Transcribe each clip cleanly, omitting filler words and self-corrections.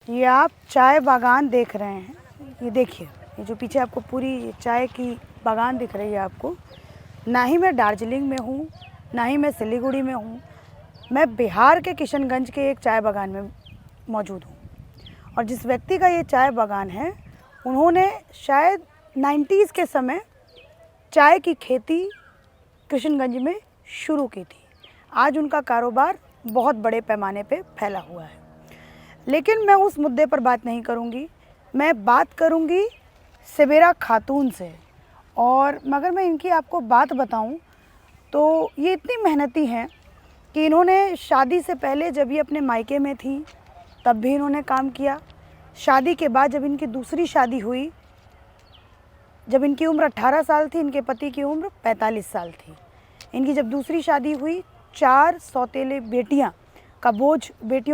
ये आप चाय बागान देख रहे हैं। ये देखिए, ये जो पीछे आपको पूरी चाय की बागान दिख रही है आपको, ना ही मैं दार्जिलिंग में हूँ, ना ही मैं सिलीगुड़ी में हूँ। मैं बिहार के किशनगंज के एक चाय बागान में मौजूद हूँ। और जिस व्यक्ति का ये चाय बागान है, उन्होंने शायद 90s के समय चाय की खेती किशनगंज में शुरू की थी। आज उनका कारोबार बहुत बड़े पैमाने पे फैला हुआ है। लेकिन मैं उस मुद्दे पर बात नहीं करूंगी, मैं बात करूंगी सवेरा खातून से। और मगर मैं इनकी आपको बात बताऊं तो ये इतनी मेहनती हैं कि इन्होंने शादी से पहले जब ये अपने मायके में थी तब भी इन्होंने काम किया। शादी के बाद जब इनकी दूसरी शादी हुई, जब इनकी उम्र 18 साल थी, इनके पति की उम्र 45 साल थी। इनकी जब दूसरी शादी हुई, 4 सौतेले बेटियों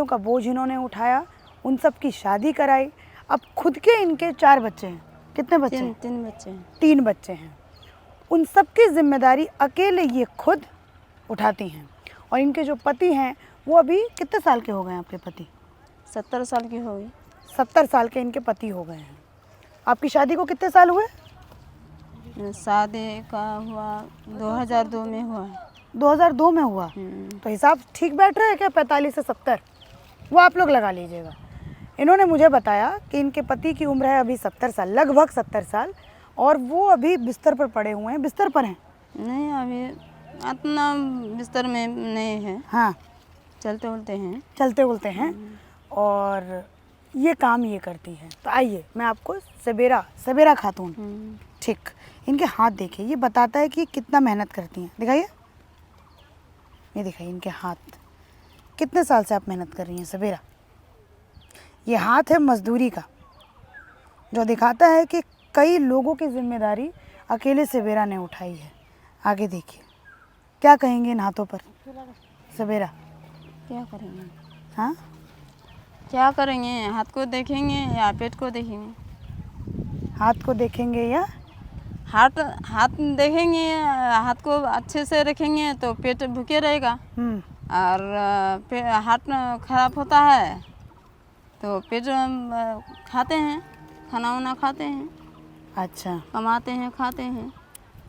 का बोझ इन्होंने उठाया, उन सब की शादी कराई। अब खुद के इनके 4 बच्चे हैं। कितने बच्चे हैं? 3 बच्चे हैं। 3 बच्चे हैं। उन सब की जिम्मेदारी अकेले ये खुद उठाती हैं। और इनके जो पति हैं वो अभी कितने साल के हो गए हैं आपके पति? 70 साल की हो गई। 70 साल के इनके पति हो गए हैं। आपकी शादी को कितने साल हुए? शादी का हुआ 2002 में हुआ है। 2002 में हुआ। तो हिसाब ठीक बैठ रहा है क्या? 45 से 70 वो आप लोग लगा लीजिएगा। इन्होंने मुझे बताया कि इनके पति की उम्र है अभी 70 साल, लगभग 70 साल, और वो अभी बिस्तर पर पड़े हुए हैं। बिस्तर पर हैं? नहीं, अभी इतना बिस्तर में नहीं है। हाँ, चलते उलते हैं। चलते उलते हैं और ये काम ये करती हैं। तो आइए मैं आपको सवेरा खातून, ठीक, इनके हाथ देखिए, ये बताता है कि कितना मेहनत करती हैं। दिखाइए, ये दिखाइए इनके हाथ। कितने साल से आप मेहनत कर रही हैं सवेरा? ये हाथ है मजदूरी का, जो दिखाता है कि कई लोगों की जिम्मेदारी अकेले सवेरा ने उठाई है। आगे देखिए, क्या कहेंगे इन हाथों पर सवेरा? क्या करेंगे? हाँ, क्या करेंगे? हाथ को देखेंगे या पेट को देखेंगे? हाथ को देखेंगे या हाथ देखेंगे, हाथ को अच्छे से रखेंगे तो पेट भूखे रहेगा। और हाथ खराब होता है तो पेट खाते हैं, खाना वाना खाते हैं। अच्छा, कमाते हैं, खाते हैं।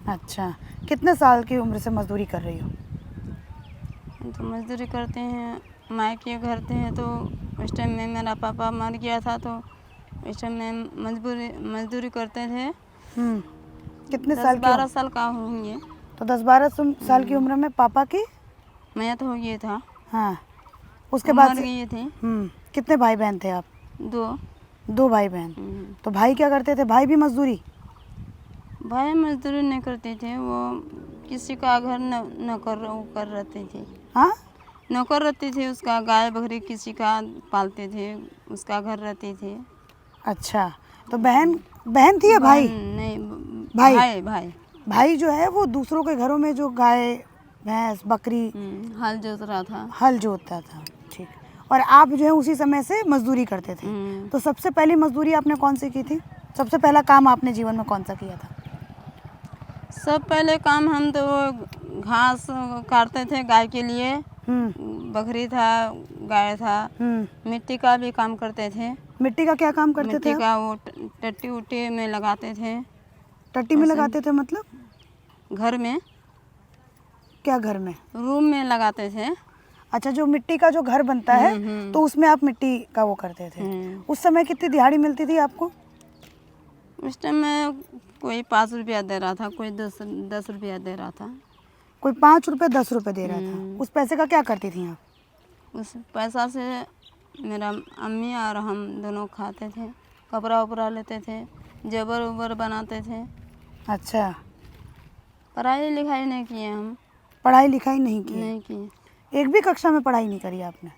अच्छा, कितने साल की उम्र से मजदूरी कर रही हो? तो मजदूरी करते हैं, मायके घर थे हैं। तो उस टाइम में मेरा पापा मर गया था, तो उस टाइम में मजदूरी करते थे। कितने साल के? 12 साल का होंगे। तो 10-12 साल की उम्र में पापा की मौत हो गया था। हाँ, उसके बाद मर गए थे। कितने भाई बहन थे आप? 2 भाई बहन। तो भाई क्या करते थे? भाई भी मजदूरी? भाई मजदूरी नहीं करते थे, वो किसी का घर नौकर कर रहते थे। हाँ, नौकर रहते थे, उसका गाय बकरी किसी का पालते थे, उसका घर रहते थे। अच्छा, तो बहन थी या भाई? नहीं, भाई। भाई जो है वो दूसरों के घरों में जो गाय भैंस बकरी हल जोत रहा था। हल जोतता था, ठीक। और आप जो है उसी समय से मजदूरी करते थे। तो सबसे पहली मजदूरी आपने कौन सी की थी? सबसे पहला काम आपने जीवन में कौन सा किया था? सब पहले काम हम तो वो घास काटते थे गाय के लिए। बकरी था, गाय था। मिट्टी का भी काम करते थे। मिट्टी का क्या काम करते थे? मिट्टी का वो टट्टी उट्टी में लगाते थे। टट्टी में लगाते थे मतलब? घर में। क्या घर में? रूम में लगाते थे। अच्छा, जो मिट्टी का जो घर बनता है तो उसमें आप मिट्टी का वो करते थे। उस समय कितनी दिहाड़ी मिलती थी आपको? उस टाइम में कोई 5 रुपया दे रहा था, कोई 10 रुपया दे रहा था। कोई 5 रुपये 10 रुपये दे रहा था। उस पैसे का क्या करती थी आप? उस पैसा से मेरा अम्मी और हम दोनों खाते थे, कपड़ा उपड़ा लेते थे, जेवर उबर बनाते थे। अच्छा, पढ़ाई लिखाई नहीं किए हम। पढ़ाई लिखाई नहीं किए। एक भी कक्षा में पढ़ाई नहीं करी आपने?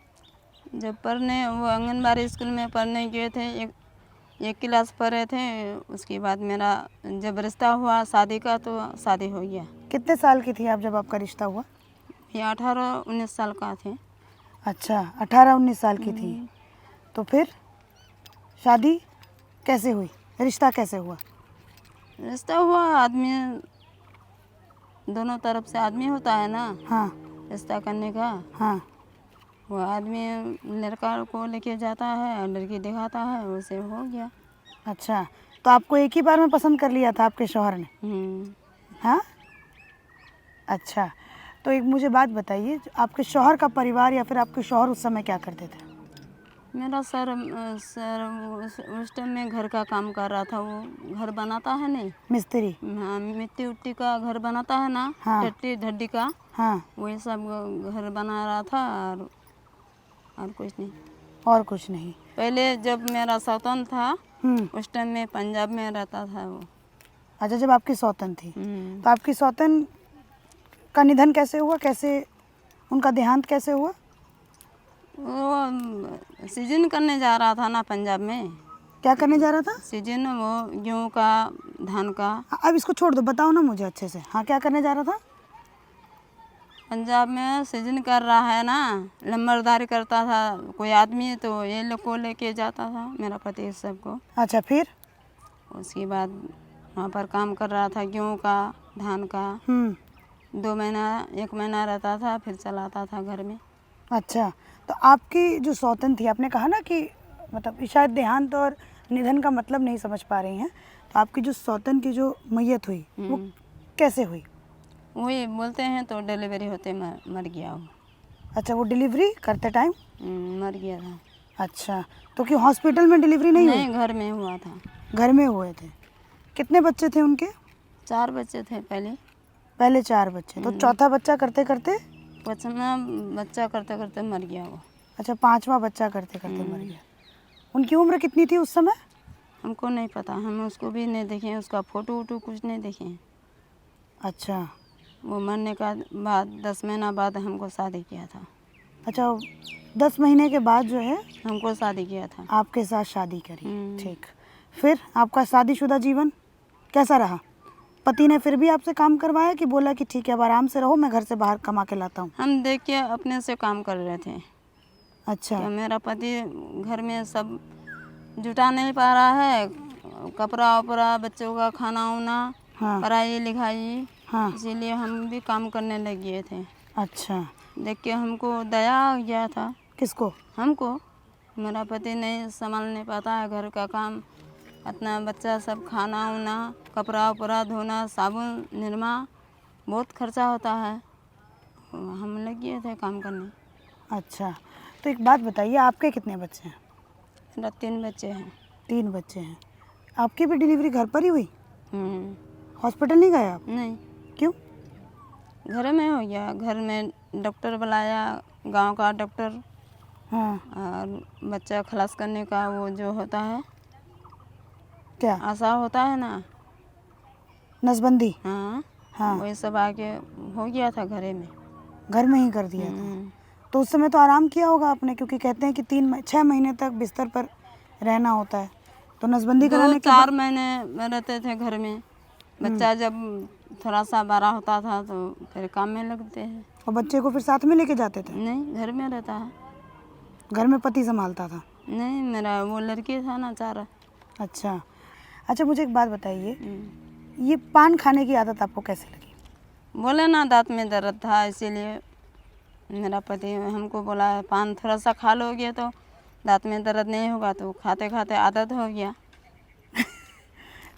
जब पढ़ने वो आंगनबाड़ी स्कूल में पढ़ने गए थे, एक क्लास पढ़े थे। उसके बाद मेरा जब रिश्ता हुआ शादी का तो शादी हो गया। कितने साल की थी आप जब आपका रिश्ता हुआ? ये 18-19 साल का थे। अच्छा, 18-19 साल की थी। तो फिर शादी कैसे हुई? रिश्ता कैसे हुआ? रिश्ता हुआ, आदमी दोनों तरफ से आदमी होता है ना। हाँ, रिश्ता करने का। हाँ, वो आदमी लड़का को लेके जाता है और लड़की दिखाता है, उसे हो गया। अच्छा, तो आपको एक ही बार में पसंद कर लिया था आपके शौहर ने? हाँ, अच्छा। तो एक मुझे बात बताइए, आपके शौहर का परिवार या फिर आपके शौहर उस समय क्या करते थे? मेरा सर उस टाइम में घर का काम कर रहा था। वो घर बनाता है नहीं, मिस्त्री? हाँ, मिट्टी उट्टी का घर बनाता है ना, हाँ। टट्टी ढड्डी का, हाँ, वही सब घर बना रहा था। और कुछ नहीं। और कुछ नहीं। पहले जब मेरा सौतन था हम्म। उस टाइम में पंजाब में रहता था वो। अच्छा, जब आपकी सौतन थी, तो आपकी सौतन का निधन कैसे हुआ, कैसे उनका देहांत कैसे हुआ? वो सीजन करने जा रहा था ना पंजाब में। क्या करने जा रहा था? सीजन वो गेहूँ का, धान का। अब इसको छोड़ दो, बताओ ना मुझे अच्छे से। हाँ, क्या करने जा रहा था? पंजाब में सीजन कर रहा है ना, लंबरदारी करता था कोई आदमी, तो ये लोग को लेके जाता था मेरा पति इस सबको। अच्छा, फिर? उसके बाद वहाँ पर काम कर रहा था गेहूँ का, धान का। 2 महीना 1 महीना रहता था, फिर चलाता था घर में। अच्छा, तो आपकी जो सौतन थी, आपने कहा ना कि मतलब शायद देहांत और निधन का मतलब नहीं समझ पा रही हैं, तो आपकी जो सौतन की जो मैयत हुई वो कैसे हुई? वही बोलते हैं तो डिलीवरी होते मर गया वो। अच्छा, वो डिलीवरी करते टाइम मर गया था। अच्छा, तो कि हॉस्पिटल में डिलीवरी नहीं हुई? नहीं, घर में हुआ था। घर में हुए थे। कितने बच्चे थे उनके? 4 बच्चे थे पहले 4 बच्चे, तो चौथा बच्चा करते करते? 5वां बच्चा करते करते मर गया वो। अच्छा, 5वां बच्चा करते करते मर गया। उनकी उम्र कितनी थी उस समय? हमको नहीं पता, हम उसको भी नहीं देखे, उसका फोटो वोटो कुछ नहीं देखे। अच्छा। वो मरने का बाद 10 महीना बाद हमको शादी किया था। अच्छा, 10 महीने के बाद जो है हमको शादी किया था। आपके साथ शादी करी। ठीक। फिर आपका शादीशुदा जीवन कैसा रहा? पति ने फिर भी आपसे काम करवाया कि बोला कि ठीक है अब आराम से रहो, मैं घर से बाहर कमा के लाता हूँ? हम देख के अपने से काम कर रहे थे। अच्छा। तो मेरा पति घर में सब जुटा नहीं पा रहा है, कपड़ा उपड़ा, बच्चों का खाना वाना, हाँ। पढ़ाई लिखाई। हाँ। इसीलिए हम भी काम करने लग गए थे। अच्छा। देख के हमको दया आ गया था। किसको? हमको। मेरा पति नहीं संभाल नहीं पाता है घर का काम, अपना बच्चा सब, खाना वाना, कपड़ा उपड़ा धोना, साबुन निरमा, बहुत खर्चा होता है। हम लग गए थे काम करने। अच्छा, तो एक बात बताइए, आपके कितने बच्चे हैं? मेरा 3 बच्चे हैं। 3 बच्चे हैं। आपकी भी डिलीवरी घर पर ही हुई? हॉस्पिटल नहीं गए आप? नहीं, क्यों? घर में हो गया। घर में डॉक्टर बुलाया, गांव का डॉक्टर। हाँ। और बच्चा खलास करने का वो जो होता है, क्या? आशा होता है ना, नसबंदी? हाँ, हाँ। वही सब आके हो गया था घरे में। घर में ही कर दिया था? तो उस समय तो आराम किया होगा आपने, क्योंकि कहते हैं कि 6 महीने तक बिस्तर पर रहना होता है, तो नसबंदी कराने के 2-4 महीने रहते थे घर में। बच्चा जब थोड़ा सा बड़ा होता था तो फिर काम में लगते हैं। और बच्चे को फिर साथ में लेके जाते थे? नहीं, घर में रहता है। घर में पति संभालता था? नहीं, मेरा वो लड़की था ना 4। अच्छा। अच्छा, मुझे एक बात बताइए, ये पान खाने की आदत आपको कैसे लगी? बोले ना दांत में दर्द था, इसीलिए मेरा पति हमको बोला पान थोड़ा सा खा लोगे तो दांत में दर्द नहीं होगा, तो खाते खाते आदत हो गया।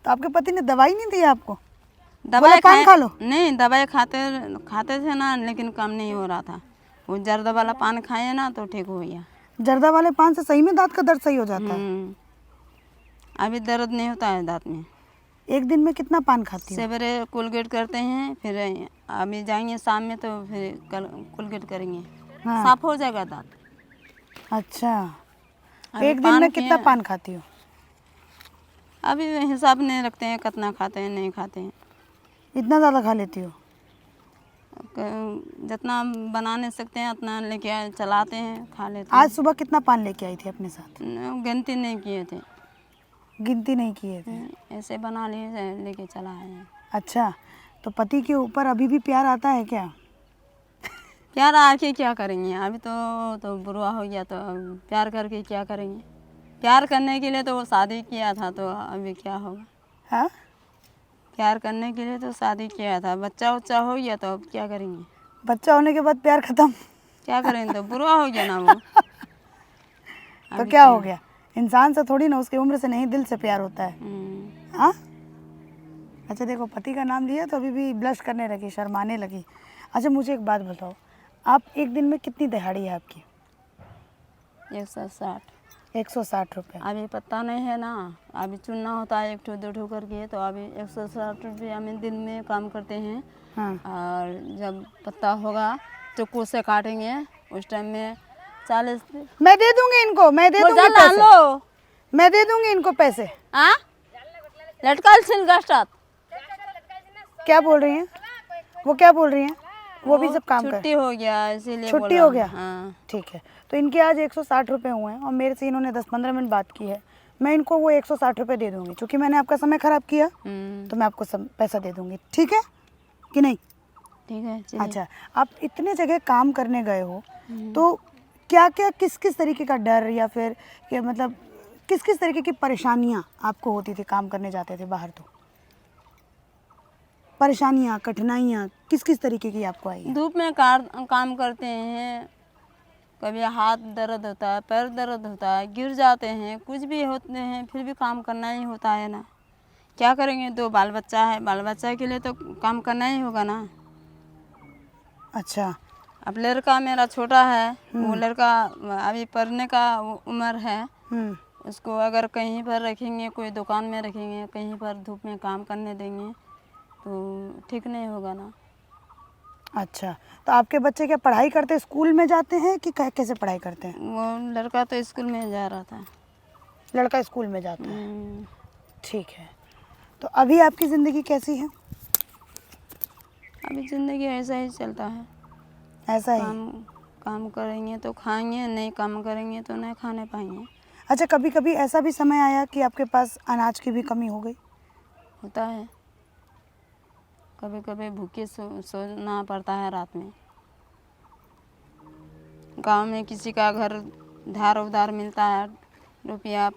तो आपके पति ने दवाई नहीं दी आपको? दवाई पान खा लो? नहीं, दवाई खाते थे ना, लेकिन काम नहीं हो रहा था। वो जर्द वाला पान खाए ना तो ठीक हो गया। जर्दा वाले पान से सही में दांत का दर्द सही हो जाता है? अभी दर्द नहीं होता है दांत में। एक दिन में कितना पान खाती हो? सवेरे कोलगेट करते हैं, फिर अभी जाएंगे शाम में तो फिर कल कोलगेट करेंगे। हाँ। साफ हो जाएगा दांत। अच्छा, अभी एक दिन में कितना पान खाती हो? अभी हिसाब नहीं रखते हैं कितना खाते हैं नहीं खाते हैं। इतना ज़्यादा खा लेती हो? जितना बना नहीं सकते हैं उतना लेके चलाते हैं, खा लेते हैं। आज सुबह कितना पान लेके आई थी अपने साथ? गिनती नहीं किए थे। गिनती नहीं किए थे? ऐसे बना लिए लेके चला है। अच्छा, तो पति के ऊपर अभी भी प्यार आता है क्या? प्यार आके क्या करेंगे, अभी तो बुरा हो गया, तो प्यार करके क्या करेंगे। प्यार करने के लिए तो वो शादी किया था, तो अभी क्या होगा। हाँ, प्यार करने के लिए तो शादी किया था, बच्चा उच्चा हो गया तो अब क्या करेंगे। बच्चा होने के बाद प्यार खत्म? क्या करें, तो बुरा हो गया ना वो। तो क्या हो गया, इंसान से थोड़ी ना, उसकी उम्र से नहीं दिल से प्यार होता है। हाँ, अच्छा देखो, पति का नाम लिया तो अभी भी ब्लश करने लगी, शर्माने लगी। अच्छा मुझे एक बात बताओ, आप एक दिन में कितनी दिहाड़ी है आपकी? 160। 160 रुपये। अभी पता नहीं है ना, अभी चुनना होता है 1 ठो 2 ठो करके, तो अभी 160 रुपया में दिन में काम करते हैं। हाँ, और जब पत्ता होगा चाकू से काटेंगे, उस टाइम में 40। मैं दे दूंगी इनको, मैं दे दूंगी पैसे, लो, मैं दे दूंगी इनको पैसे। हाँ, लटकल छिल गास्टात। क्या बोल रही हैं वो, क्या बोल रही हैं वो भी सब काम कर। छुट्टी हो गया इसीलिए छुट्टी बोला। हो गया, हाँ। ठीक है। तो इनके आज 160 रुपये हुए हैं और मेरे से इन्होंने 10-15 मिनट बात की है। मैं इनको वो 160 रुपये दे दूंगी, क्योंकि मैंने आपका समय ख़राब किया तो मैं आपको पैसा दे दूंगी, ठीक है कि नहीं? ठीक है, चलिए। अच्छा, आप इतने जगह काम करने गए हो तो क्या क्या, किस किस तरीके का डर या फिर या मतलब किस किस तरीके की परेशानियाँ आपको होती थी काम करने जाते थे बाहर? तो परेशानियाँ, कठिनाइयाँ किस किस तरीके की आपको आई? धूप में काम करते हैं, कभी हाथ दर्द होता है, पैर दर्द होता है, गिर जाते हैं, कुछ भी होते हैं, फिर भी काम करना ही होता है ना। क्या करेंगे, 2 बाल बच्चा है, बाल बच्चा के लिए तो काम करना ही होगा ना। अच्छा, अब लड़का मेरा छोटा है, वो लड़का अभी पढ़ने का उम्र है, उसको अगर कहीं पर रखेंगे, कोई दुकान में रखेंगे, कहीं पर धूप में काम करने देंगे तो ठीक नहीं होगा ना। अच्छा, तो आपके बच्चे क्या पढ़ाई करते, स्कूल में जाते हैं कि कैसे पढ़ाई करते हैं? वो लड़का तो स्कूल में जा रहा था। लड़का स्कूल में जाता है, ठीक है। तो अभी आपकी ज़िंदगी कैसी है? अभी ज़िंदगी ऐसा ही चलता है, ऐसा ही। काम करेंगे तो खाएंगे, नहीं काम करेंगे तो नहीं खाने पाएंगे। अच्छा, कभी कभी ऐसा भी समय आया कि आपके पास अनाज की भी कमी हो गई? होता है, कभी कभी भूखे सोना पड़ता है रात में। गांव में किसी का घर धार उधार मिलता है, रुपया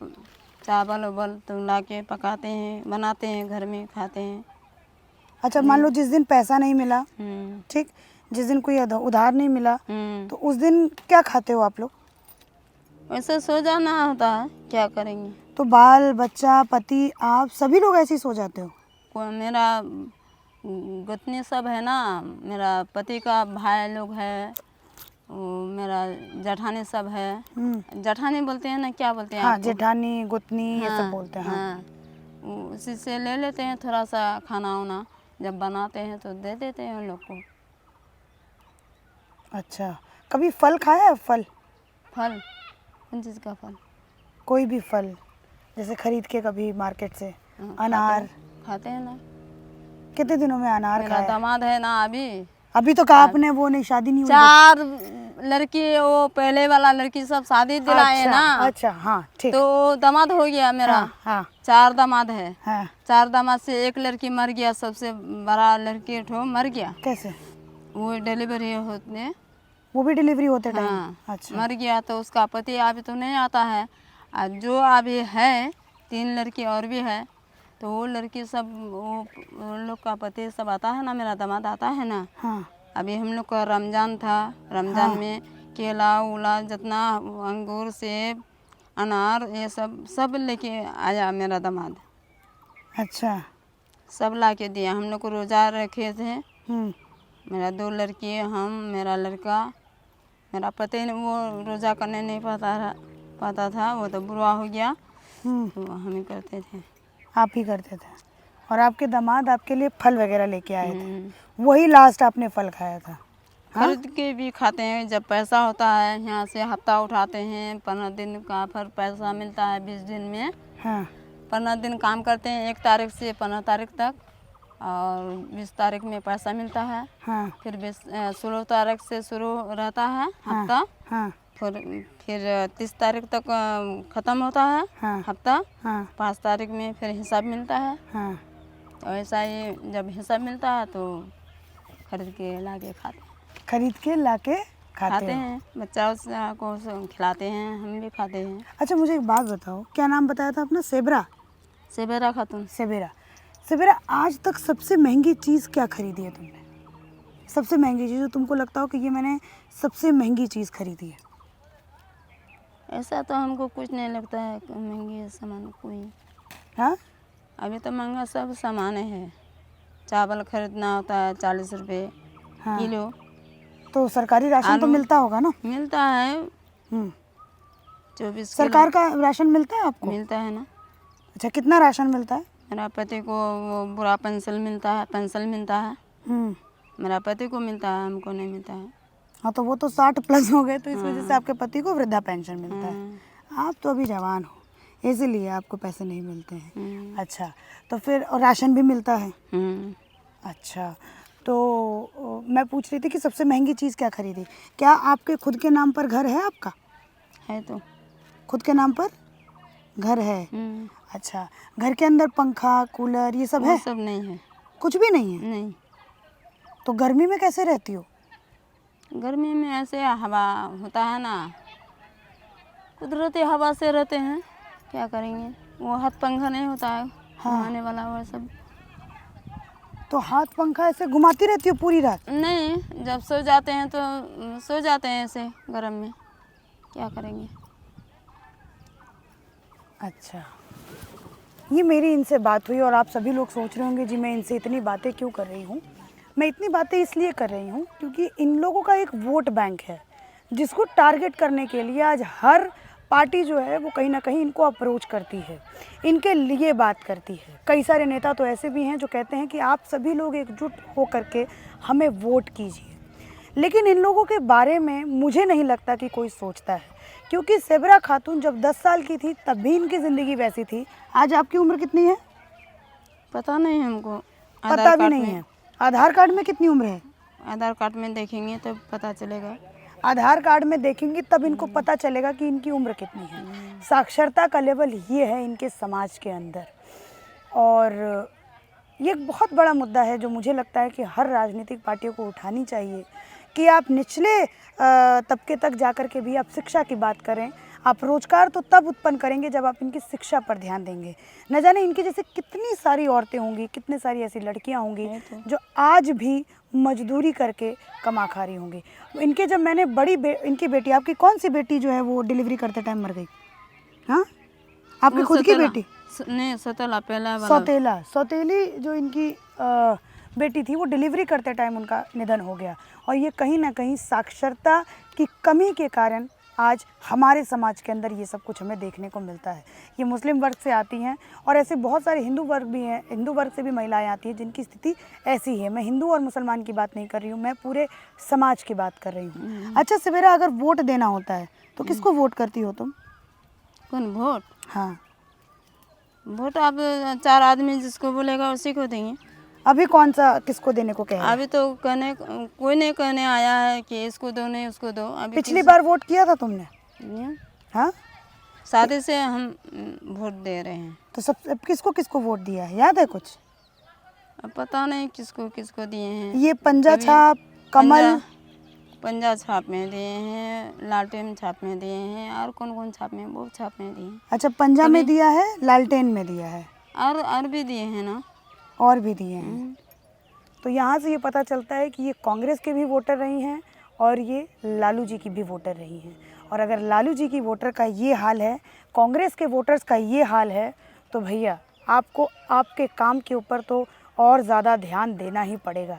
चावल उवल तो ला के पकाते हैं, बनाते हैं, घर में खाते हैं। अच्छा, मान लो जिस दिन पैसा नहीं मिला, ठीक, जिस दिन कोई उधार नहीं मिला, तो उस दिन क्या खाते हो आप लोग? वैसे सो जाना होता है, क्या करेंगे। तो बाल बच्चा, पति, आप सभी लोग ऐसे ही सो जाते हो? कोई मेरा गोतनी सब है ना, मेरा पति का भाई लोग है, वो मेरा जेठानी सब है। जेठानी बोलते हैं ना, क्या बोलते हैं? हाँ, आपको? जेठानी, गुतनी, ये सब हाँ, बोलते हैं। हाँ। उसी से ले लेते हैं थोड़ा सा खाना वाना, जब बनाते हैं तो दे देते हैं उन लोग को। अच्छा, कभी फल खाया है? फल कौन चीज़ का फल? कोई भी फल, जैसे खरीद के कभी मार्केट से? अनार खाते हैं ना। कितने दिनों में अनार मेरा खाया? दामाद है ना, अभी तो कहा आपने वो नहीं, शादी नहीं हुई। 4 लड़की, वो पहले वाला लड़की सब शादी दिलाए अच्छा, ना। अच्छा, हाँ, ठीक। तो दामाद हो गया मेरा। हाँ, 4 दामाद है। हाँ। 4 दामाद से एक लड़की मर गया, सबसे बड़ा लड़की ठो मर गया। कैसे? वो डिलीवरी होते, वो भी डिलीवरी होते टाइम? हाँ, अच्छा, मर गया। तो उसका पति अभी तो नहीं आता है, और जो अभी है 3 लड़की और भी है, तो वो लड़की सब, वो लोग का पति सब आता है ना, मेरा दामाद आता है ना। हाँ, अभी हम लोग का रमज़ान था, रमज़ान में केला उला जितना, अंगूर सेब अनार ये सब लेके आया मेरा दामाद। अच्छा, सब ला के दिया। हम लोग को रोज़ा रखे थे, मेरा 2 लड़की, हम, मेरा लड़का। मेरा पति ने वो रोज़ा करने नहीं पाता था, वो तो बुरा हो गया, तो हम ही करते थे। आप ही करते थे? और आपके दामाद आपके लिए फल वगैरह लेके आए थे, वही लास्ट आपने फल खाया था? खरीद के भी खाते हैं, जब पैसा होता है यहाँ से हफ्ता उठाते हैं, 15 दिन का फिर पैसा मिलता है 20 दिन में। हाँ, 15 दिन काम करते हैं, 1 तारीख से 15 तारीख तक, और 20 तारीख में पैसा मिलता है। हाँ, फिर 16 तारीख से शुरू रहता है हफ्ता, हाँ, फिर 30 तारीख तक ख़त्म होता है हफ्ता। 5 तारीख में फिर हिसाब मिलता है। तो ऐसा ही जब हिसाब मिलता है तो खरीद के ला के खाते हैं। खरीद के लाके खाते हैं, बच्चा को खिलाते हैं, हम भी खाते हैं। अच्छा, मुझे एक बात बताओ, क्या नाम बताया था अपना? सेबेरा खातून। सेबेरा, आज तक सबसे महंगी चीज़ क्या खरीदी है तुमने? सबसे महंगी चीज़ जो तुमको लगता हो कि ये मैंने सबसे महंगी चीज़ खरीदी है? ऐसा तो हमको कुछ नहीं लगता है कि महंगी सामान कोई। हाँ, अभी तो महंगा सब सामान है। चावल खरीदना होता है 40 रुपये हाँ। किलो। तो सरकारी राशन तो आलू मिलता होगा ना? मिलता है हम्म। 24 सरकार का राशन मिलता है आपको? मिलता है ना। अच्छा, कितना राशन मिलता है? मेरा पति को वो बुरा पेंशन मिलता है। हम्म। मेरा पति को मिलता है, हमको नहीं मिलता है। हाँ, तो वो तो 60 प्लस हो गए, तो इस वजह से आपके पति को वृद्धा पेंशन मिलता है। आप तो अभी जवान हो, इसीलिए आपको पैसे नहीं मिलते हैं। अच्छा, तो फिर और राशन भी मिलता है? अच्छा, तो मैं पूछ रही थी कि सबसे महंगी चीज़ क्या खरीदी? क्या आपके खुद के नाम पर घर है आपका? है तो। खुद के नाम पर घर है? अच्छा, घर के अंदर पंखा, कूलर ये सब वो है? सब नहीं है। कुछ भी नहीं है? नहीं। तो गर्मी में कैसे रहती हो? गर्मी में ऐसे हवा होता है ना, कुदरती हवा से रहते हैं, क्या करेंगे। वो हाथ पंखा नहीं होता है घुमाने वाला, वो सब तो हाथ पंखा ऐसे घुमाती रहती हो पूरी रात? नहीं। जब सो जाते हैं तो सो जाते हैं ऐसे गर्म में, क्या करेंगे। अच्छा, ये मेरी इनसे बात हुई और आप सभी लोग सोच रहे होंगे जी मैं इनसे इतनी बातें क्यों कर रही हूँ। मैं इतनी बातें इसलिए कर रही हूँ क्योंकि इन लोगों का एक वोट बैंक है जिसको टारगेट करने के लिए आज हर पार्टी जो है वो कहीं ना कहीं इनको अप्रोच करती है, इनके लिए बात करती है। कई सारे नेता तो ऐसे भी हैं जो कहते हैं कि आप सभी लोग एकजुट हो करके हमें वोट कीजिए, लेकिन इन लोगों के बारे में मुझे नहीं लगता कि कोई सोचता है, क्योंकि सेबरा खातून जब 10 साल की थी तब भी इनकी ज़िंदगी वैसी थी। आज आपकी उम्र कितनी है? पता नहीं हमको। पता भी नहीं है। आधार कार्ड में कितनी उम्र है? आधार कार्ड में देखेंगे तो पता चलेगा। आधार कार्ड में देखेंगे तब इनको पता चलेगा कि इनकी उम्र कितनी है। साक्षरता का लेवल ये है इनके समाज के अंदर, और ये एक बहुत बड़ा मुद्दा है जो मुझे लगता है कि हर राजनीतिक पार्टियों को उठानी चाहिए कि आप निचले तबके तक जाकर के भी आप शिक्षा की बात करें। आप रोजगार तो तब उत्पन्न करेंगे जब आप इनकी शिक्षा पर ध्यान देंगे। न जाने इनकी जैसे कितनी सारी औरतें होंगी, कितनी सारी ऐसी लड़कियां होंगी जो आज भी मजदूरी करके कमा खा रही होंगी। इनके जब मैंने इनकी बेटी, आपकी कौन सी बेटी जो है वो डिलीवरी करते टाइम मर गई? हाँ, आपकी खुद की बेटी? नहीं, सौतेला पहला वाला। सौतेली जो इनकी बेटी थी वो डिलीवरी करते टाइम उनका निधन हो गया। और ये कहीं ना कहीं साक्षरता की कमी के कारण आज हमारे समाज के अंदर ये सब कुछ हमें देखने को मिलता है। ये मुस्लिम वर्ग से आती हैं और ऐसे बहुत सारे हिंदू वर्ग भी हैं, हिंदू वर्ग से भी महिलाएं आती हैं जिनकी स्थिति ऐसी है। मैं हिंदू और मुसलमान की बात नहीं कर रही हूँ, मैं पूरे समाज की बात कर रही हूँ। अच्छा सवेरा, अगर वोट देना होता है तो किसको वोट करती हो तुम? कौन वोट? हाँ, वोट आप 4 आदमी जिसको बोलेगा उसी को देंगे। अभी कौन सा किसको देने को कह रहे हैं? अभी तो कोई नहीं कहने आया है कि इसको दो नहीं उसको दो। अभी पिछली बार वोट किया था तुमने? हाँ, शादी से हम वोट दे रहे हैं। तो सब किसको वोट दिया है, याद है कुछ? अब पता नहीं किसको किसको दिए हैं। ये पंजा छाप, कमल, पंजा छाप में दिए हैं, लालटेन छाप में दिए हैं, और कौन कौन छाप में, वो छाप में दिए हैं। अच्छा, पंजा में दिया है, लालटेन में दिया है, और भी दिए हैं ना, और भी दिए हैं। तो यहाँ से ये पता चलता है कि ये कांग्रेस के भी वोटर रही हैं और ये लालू जी की भी वोटर रही हैं। और अगर लालू जी की वोटर का ये हाल है, कांग्रेस के वोटर्स का ये हाल है, तो भैया आपको आपके काम के ऊपर तो और ज़्यादा ध्यान देना ही पड़ेगा।